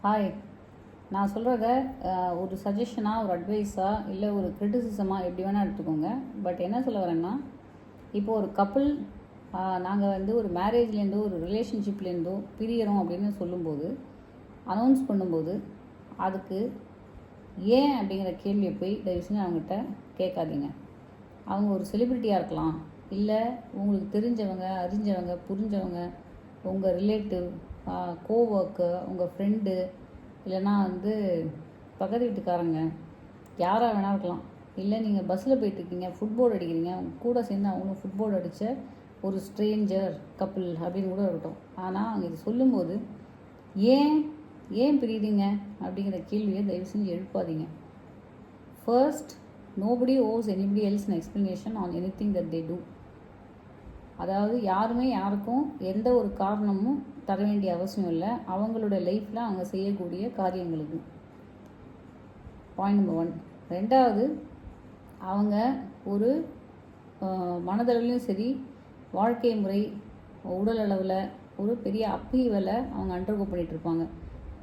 Hi. நான் சொல்கிறத ஒரு சஜஷனாக, ஒரு அட்வைஸாக, இல்லை ஒரு கிரிட்டிசிசமாக எப்படி வேணால் எடுத்துக்கோங்க. பட் என்ன சொல்ல வரேன்னா, இப்போது ஒரு கப்புள் நாங்கள் ஒரு மேரேஜ்லேருந்தோ ஒரு ரிலேஷன்ஷிப்லேருந்தோ பிரியறோம் அப்படின்னு சொல்லும்போது, அனௌன்ஸ் பண்ணும்போது, அதுக்கு ஏன் அப்படிங்கிற கேள்வியை போய் தயவு செஞ்சு அவங்ககிட்ட கேட்காதீங்க. அவங்க ஒரு செலிப்ரிட்டியாக இருக்கலாம், இல்லை உங்களுக்கு தெரிஞ்சவங்க, அறிஞ்சவங்க, புரிஞ்சவங்க, உங்கள் ரிலேட்டிவ், கோவொர்க்கு, உங்கள் ஃப்ரெண்டு, இல்லைன்னா பக்கத்து வீட்டுக்காரங்க, யாராக வேணா இருக்கலாம். இல்லை நீங்கள் பஸ்ஸில் போயிட்டுருக்கீங்க, ஃபுட்போர்டு அடிக்கிறீங்க, அவங்க கூட சேர்ந்து அவங்களும் ஃபுட்போர்டு அடித்த ஒரு ஸ்ட்ரேஞ்சர் கப்புள் அப்படின்னு கூட இருக்கட்டும். ஆனால் அவங்க இது சொல்லும்போது ஏன் பிரியுறீங்க அப்படிங்கிற கேள்வியை தயவு செஞ்சு எழுப்பாதீங்க. First, nobody owes anybody else an explanation on anything that they do. அதாவது யாருமே யாருக்கும் எந்த ஒரு காரணமும் தர வேண்டிய அவசியம் இல்லை அவங்களோட லைஃப்பில் அவங்க செய்யக்கூடிய காரியங்களுக்கு. Point number 1. ரெண்டாவது, அவங்க ஒரு மனதளவுலையும் சரி, வாழ்க்கை முறை, உடல் அளவில் ஒரு பெரிய அப்பீவலை அவங்க அண்டர்கோ பண்ணிகிட்ருப்பாங்க.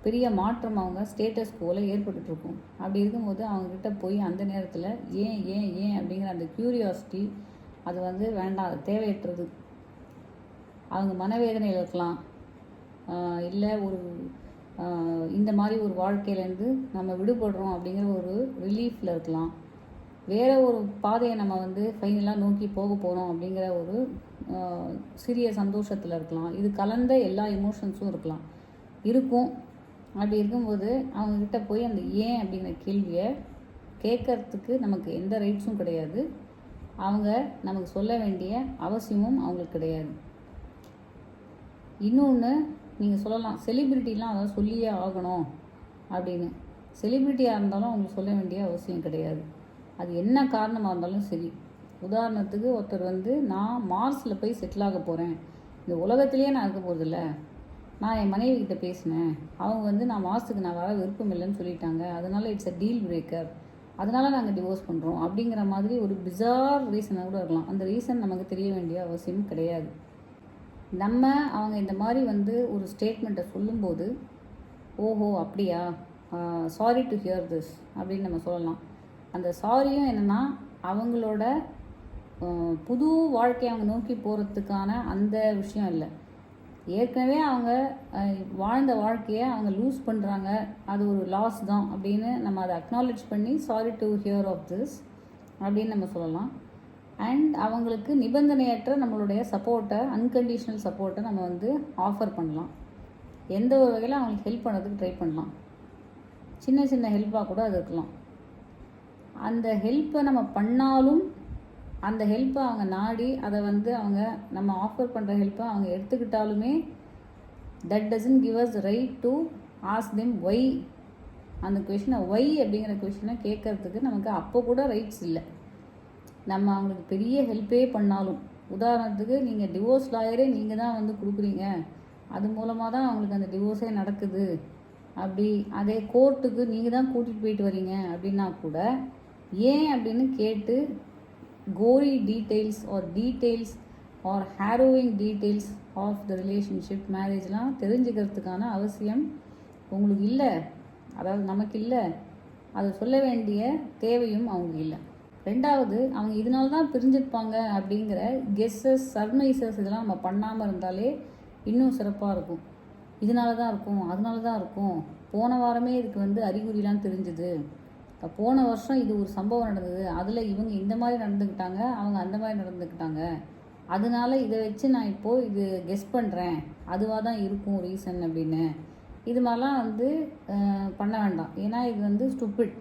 பெரிய மாற்றம் அவங்க ஸ்டேட்டஸ் கோவில் ஏற்பட்டுருக்கும். அப்படி இருக்கும்போது அவங்கக்கிட்ட போய் அந்த நேரத்தில் ஏன் ஏன் ஏன் அப்படிங்கிற அந்த க்யூரியாசிட்டி அது வேண்டாம், அது தேவையற்றது. அவங்க மனவேதனையில் இருக்கலாம், இல்லை இந்த மாதிரி ஒரு வாழ்க்கையிலேருந்து நம்ம விடுபடுறோம் அப்படிங்கிற ஒரு ரிலீஃபில் இருக்கலாம், வேறு ஒரு பாதையை நம்ம ஃபைனலாக நோக்கி போக போகிறோம் அப்படிங்கிற ஒரு சிறிய சந்தோஷத்தில் இருக்கலாம். இது கலந்த எல்லா எமோஷன்ஸும் இருக்கும். அப்படி இருக்கும்போது அவங்கக்கிட்ட போய் அந்த ஏன் அப்படிங்கிற கேள்வியை கேட்கறதுக்கு நமக்கு எந்த ரைட்ஸும் கிடையாது. அவங்க நமக்கு சொல்ல வேண்டிய அவசியமும் அவங்களுக்கு கிடையாது. இன்னொன்று, நீங்கள் சொல்லலாம், செலிப்ரிட்டிலாம் அதாவது சொல்லியே ஆகணும் அப்படின்னு. செலிப்ரிட்டியாக இருந்தாலும் அவங்களுக்கு சொல்ல வேண்டிய அவசியம் கிடையாது. அது என்ன காரணமாக இருந்தாலும் சரி. உதாரணத்துக்கு ஒருத்தர் நான் மார்ஸில் போய் செட்டில் ஆக போகிறேன், இந்த உலகத்திலேயே நான் இருக்க போகிறதில்ல, நான் என் மனைவி கிட்ட பேசினேன், அவங்க நான் மார்ஸுக்கு நான் வர விருப்பம் இல்லைன்னு சொல்லிட்டாங்க, அதனால் இட்ஸ் அ டீல் பிரேக்கர், அதனால் நாங்கள் டிவோர்ஸ் பண்ணுறோம் அப்படிங்கிற மாதிரி ஒரு பிசார் ரீசனாக கூட இருக்கலாம். அந்த ரீசன் நமக்கு தெரிய வேண்டிய அவசியம் கிடையாது. அவங்க இந்த மாதிரி ஒரு ஸ்டேட்மெண்ட்டை சொல்லும்போது, ஓஹோ அப்படியா, சாரி டு ஹியர் திஸ் அப்படின்னு நம்ம சொல்லலாம். அந்த சாரியும் என்னென்னா, அவங்களோட புது வாழ்க்கையை அவங்க நோக்கி போகிறதுக்கான அந்த விஷயம் இல்லை. ஏற்கனவே அவங்க வாழ்ந்த வாழ்க்கையை அவங்க லூஸ் பண்ணுறாங்க, அது ஒரு லாஸ் தான் அப்படின்னு நம்ம அதை அக்னாலேஜ் பண்ணி sorry to hear of this அப்படின்னு நம்ம சொல்லலாம். அண்ட் அவங்களுக்கு நிபந்தனையற்ற நம்மளுடைய சப்போர்ட்டை, அன்கண்டிஷ்னல் சப்போர்ட்டை நம்ம ஆஃபர் பண்ணலாம். எந்த ஒரு வகையில் அவங்களுக்கு ஹெல்ப் பண்ணுறதுக்கு ட்ரை பண்ணலாம். சின்ன சின்ன ஹெல்ப்பாக கூட அது இருக்கலாம். அந்த ஹெல்ப்பை நம்ம பண்ணாலும் அந்த ஹெல்ப்பை அவங்க நாடி அதை அவங்க நம்ம ஆஃபர் பண்ணுற ஹெல்ப்பை அவங்க எடுத்துக்கிட்டாலுமே that doesn't give us right to ask them why. அந்த கொஷினை ஒய் அப்படிங்கிற கொஷினை கேட்கறதுக்கு நமக்கு அப்போ கூட ரைட்ஸ் இல்லை. நம்ம அவங்களுக்கு பெரிய ஹெல்ப்பே பண்ணாலும், உதாரணத்துக்கு நீங்கள் டிவோர்ஸ் லாயரே நீங்கள் தான் கொடுக்குறீங்க, அது மூலமாக தான் அவங்களுக்கு அந்த டிவோர்ஸே நடக்குது, அப்படி அதே கோர்ட்டுக்கு நீங்கள் தான் கூட்டிகிட்டு போயிட்டு வரீங்க அப்படின்னா கூட ஏன் அப்படின்னு கேட்டு gory details or harrowing details of the relationship, மேரேஜ்லாம் தெரிஞ்சுக்கிறதுக்கான அவசியம் உங்களுக்கு இல்லை. அதாவது நமக்கு இல்லை, அதை சொல்ல வேண்டிய தேவையும் அவங்களுக்கு இல்லை. ரெண்டாவது, அவங்க இதனால தான் பிரிஞ்சிருப்பாங்க அப்படிங்கிற கெஸ்ஸஸ், சர்மைசஸ் இதெல்லாம் நம்ம பண்ணாமல் இருந்தாலே இன்னும் சிறப்பாக இருக்கும். இதனால தான் இருக்கும், அதனால தான் இருக்கும், போன வாரமே இதுக்கு அறிகுறிலாம் தெரிஞ்சுது, போன வருஷம் இது ஒரு சம்பவம் நடந்தது, அதில் இவங்க இந்த மாதிரி நடந்துக்கிட்டாங்க, அவங்க அந்த மாதிரி நடந்துக்கிட்டாங்க, அதனால இதை வச்சு நான் இப்போது இது கெஸ் பண்ணுறேன், அதுவாக தான் இருக்கும் ரீசன் அப்படின்னு. இது மாதிரிலாம் பண்ண வேண்டாம். ஏன்னா இது ஸ்டூபிட்.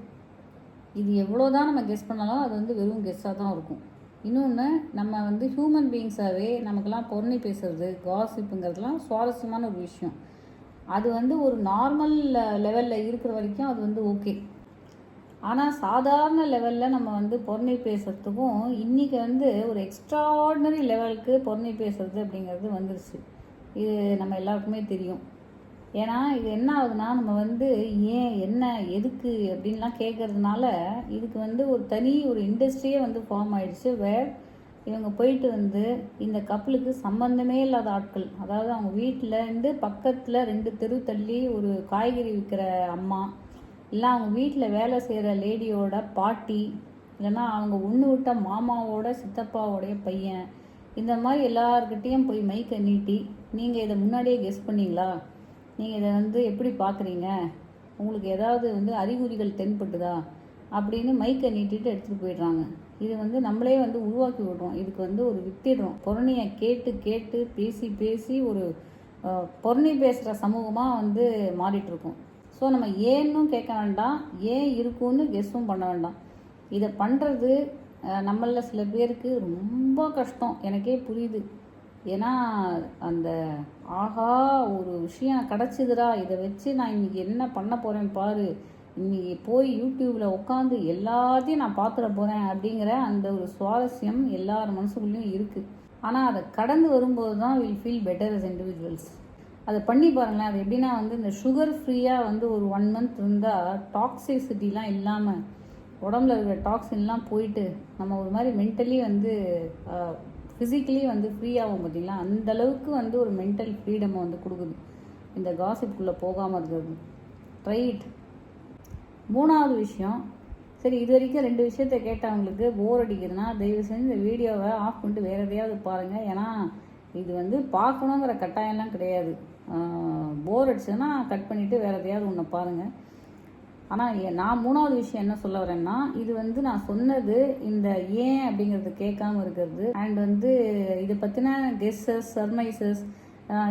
இது எவ்வளோ தான் நம்ம கெஸ் பண்ணாலும் அது வெறும் கெஸ்ஸாக தான் இருக்கும். இன்னொன்று, நம்ம ஹியூமன் பீயிங்ஸாகவே நமக்கெல்லாம் பொருணி பேசுறது, காசிப்புங்கிறதுலாம் சுவாரஸ்யமான ஒரு விஷயம். அது ஒரு நார்மல் லெவலில் இருக்கிற வரைக்கும் அது ஓகே. ஆனால் சாதாரண லெவலில் நம்ம பொருணை பேசுகிறதுக்கும் இன்றைக்கி ஒரு எக்ஸ்ட்ராடினரி லெவலுக்கு பொருணை பேசுறது அப்படிங்கிறது வந்துருச்சு. இது நம்ம எல்லாருக்குமே தெரியும். ஏன்னா இது என்ன ஆகுதுன்னா, நம்ம ஏன், என்ன, எதுக்கு அப்படின்லாம் கேட்கறதுனால இதுக்கு ஒரு தனி ஒரு இண்டஸ்ட்ரியே ஃபார்ம் ஆயிடுச்சு. வேர் இவங்க போயிட்டு வந்து இந்த கப்பலுக்கு சம்மந்தமே இல்லாத ஆட்கள், அதாவது அவங்க வீட்டிலேருந்து பக்கத்தில் 2 தெரு தள்ளி ஒரு காய்கறி விற்கிற அம்மா, இல்லை அவங்க வீட்டில் வேலை செய்கிற லேடியோட பாட்டி, இல்லைன்னா அவங்க ஒன்று விட்ட மாமாவோட சித்தப்பாவோடைய பையன், இந்த மாதிரி எல்லார்கிட்டேயும் போய் மைக்கை நீட்டி, நீங்கள் இதை முன்னாடியே கெஸ் பண்ணீங்களா, நீங்கள் இதை வந்து எப்படி பார்க்குறீங்க, உங்களுக்கு ஏதாவது வந்து அறிகுறிகள் தென்பட்டுதா அப்படின்னு மைக்கை நீட்டிட்டு எடுத்துகிட்டு போயிடுறாங்க. இது வந்து நம்மளே வந்து உருவாக்கி விடுறோம். இதுக்கு வந்து ஒரு வித்திடுறோம். பொருணியை கேட்டு கேட்டு பேசி பேசி ஒரு பொருணி பேசுகிற சமூகமாக வந்து மாறிட்டுருக்கோம். ஸோ நம்ம ஏன்னும் கேட்க வேண்டாம், ஏன் இருக்குன்னு கெஸ்ஸும் பண்ண வேண்டாம். இதை பண்ணுறது நம்மளில் சில பேருக்கு ரொம்ப கஷ்டம், எனக்கே புரியுது. ஏன்னா அந்த ஆஹா ஒரு விஷயம் கிடச்சிதுரா, இதை வச்சு நான் இன்றைக்கி என்ன பண்ண போகிறேன் பாரு, இன்றைக்கி போய் யூடியூப்பில் உட்காந்து எல்லாத்தையும் நான் பார்த்துட போகிறேன் அப்படிங்கிற அந்த ஒரு சுவாரஸ்யம் எல்லார் மனசுக்குள்ளேயும் இருக்குது. ஆனால் அதை கடந்து வரும்போது தான் will feel better as individuals. அதை பண்ணி பாருங்களேன். அது எப்படின்னா வந்து இந்த சுகர் ஃப்ரீயாக வந்து ஒரு 1 month இருந்தால் டாக்ஸிசிட்டிலாம் இல்லாமல் உடம்புல இருக்கிற டாக்ஸின்லாம் போயிட்டு நம்ம ஒரு மாதிரி மென்டலி வந்து ஃபிசிக்கலி வந்து ஃப்ரீயாகும். பார்த்தீங்களா, அந்தளவுக்கு வந்து ஒரு மென்டல் ஃப்ரீடமை வந்து கொடுக்குது இந்த காசிப்புக்குள்ளே போகாமல் இருக்கிறது. ரைட். 3வது விஷயம், சரி இது வரைக்கும் 2 விஷயத்த கேட்டவங்களுக்கு போர் அடிக்குதுன்னா தயவு செஞ்சு இந்த வீடியோவை ஆஃப் பண்ணிட்டு வேறு எதையாவது பாருங்கள். ஏன்னா இது வந்து பார்க்கணுங்கிற கட்டாயம்லாம் கிடையாது. போர் அடிச்சதுன்னா கட் பண்ணிவிட்டு வேறு எதையாவது ஒன்று பாருங்கள். ஆனால் நான் 3வது விஷயம் என்ன சொல்ல வரேன்னா, இது வந்து நான் சொன்னது இந்த ஏன் அப்படிங்கிறது கேட்காம இருக்கிறது, அண்ட் வந்து இதை பற்றின கெஸ்ஸஸ், சர்மைசஸ்,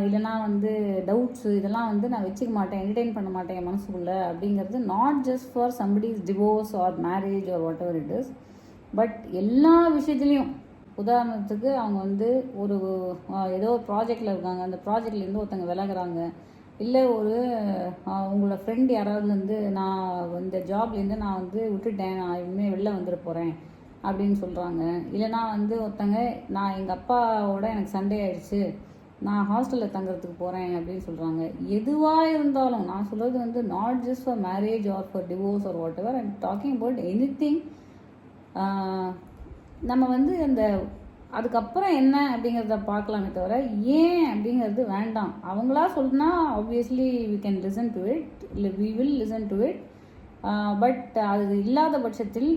இல்லைனா வந்து டவுட்ஸு, இதெல்லாம் வந்து நான் வச்சுக்க மாட்டேன், என்டர்டெயின் பண்ண மாட்டேன் என் மனசுக்குள்ளே அப்படிங்கிறது not just for somebody's divorce or marriage or whatever it is, but எல்லா விஷயத்துலேயும். உதாரணத்துக்கு அவங்க வந்து ஒரு ஏதோ ஒரு ப்ராஜெக்டில் இருக்காங்க, அந்த ப்ராஜெக்ட்லேருந்து ஒருத்தங்க விலகுறாங்க, இல்லை ஒரு உங்களோட ஃப்ரெண்ட் யாராவது வந்து நான் இந்த ஜாப்லேருந்து நான் வந்து விட்டுட்டேன், நான் இனிமேல் வெளில வந்துட போகிறேன் அப்படின்னு சொல்கிறாங்க. இல்லைனா வந்து ஒருத்தங்க நான் எங்கள் அப்பாவோட எனக்கு சண்டே ஆயிடுச்சு, நான் ஹாஸ்டலில் தங்குறதுக்கு போகிறேன் அப்படின்னு சொல்கிறாங்க. எதுவாக இருந்தாலும் நான் சொல்கிறது வந்து not just for marriage or for divorce or whatever, I'm talking about anything. நம்ம வந்து அந்த அதுக்கப்புறம் என்ன அப்படிங்கிறத பார்க்கலாமே தவிர ஏன் அப்படிங்கிறது வேண்டாம். அவங்களா சொல்லுனா obviously we can listen to it, இல்லை we will listen to it. But அது இல்லாத பட்சத்தில்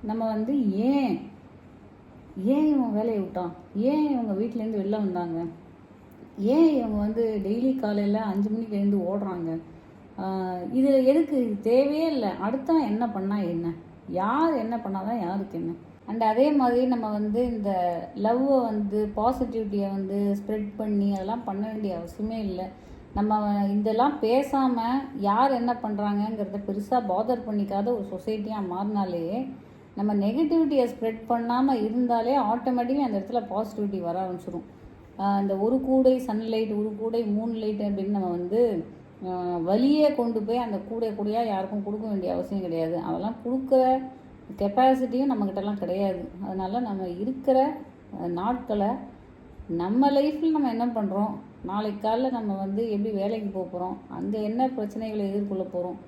நம்ம வந்து ஏன் இவங்க வேலையை விட்டான், ஏன் இவங்க வீட்டிலேருந்து வெளில வந்தாங்க, ஏன் இவங்க வந்து டெய்லி காலையில் 5 மணிக்கு எழுந்து ஓடுறாங்க, இது எதுக்கு, இது தேவையே இல்லை, அடுத்தவன் என்ன பண்ணால் என்ன, யார் என்ன பண்ணாதான் யாருக்கு என்ன. அண்ட் அதே மாதிரி நம்ம வந்து இந்த லவ்வை வந்து பாசிட்டிவிட்டியை வந்து ஸ்ப்ரெட் பண்ணி அதெல்லாம் பண்ண வேண்டிய அவசியமே இல்லை. நம்ம இதெல்லாம் பேசாமல் யார் என்ன பண்ணுறாங்கங்கிறத பெருசாக பாதர் பண்ணிக்காத ஒரு சொசைட்டியாக மாறினாலே, நம்ம நெகட்டிவிட்டியை ஸ்ப்ரெட் பண்ணாமல் இருந்தாலே ஆட்டோமேட்டிக்காக அந்த இடத்துல பாசிட்டிவிட்டி வர ஆரம்பிச்சிடும். இந்த ஒரு கூடை சன்லைட், ஒரு கூடை மூன் லைட் அப்படின்னு நம்ம வந்து வழியே கொண்டு போய் அந்த கூடையாக யாருக்கும் கொடுக்க வேண்டிய அவசியம் கிடையாது. அதெல்லாம் கொடுக்குற கெப்பாசிட்டியும் நம்மக்கிட்டலாம் கிடையாது. அதனால் நம்ம இருக்கிற நாட்களை நம்ம லைஃப்பில் நம்ம என்ன பண்ணுறோம், நாளைக்கு காலையில் நம்ம வந்து எப்படி வேலைக்கு போக போகிறோம், அங்கே என்ன பிரச்சனைகளை எதிர்கொள்ள போகிறோம்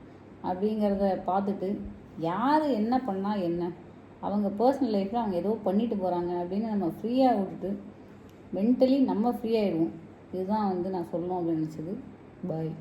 அப்படிங்கிறத பார்த்துட்டு யார் என்ன பண்ணால் என்ன, அவங்க பர்சனல் லைஃப்பில் அவங்க ஏதோ பண்ணிட்டு போகிறாங்க அப்படின்னு நம்ம ஃப்ரீயாக விட்டுட்டு மென்டலி நம்ம ஃப்ரீயாகிடுவோம். இதுதான் வந்து நான் சொல்லணும் அப்படின்னு நினச்சது. பாய்.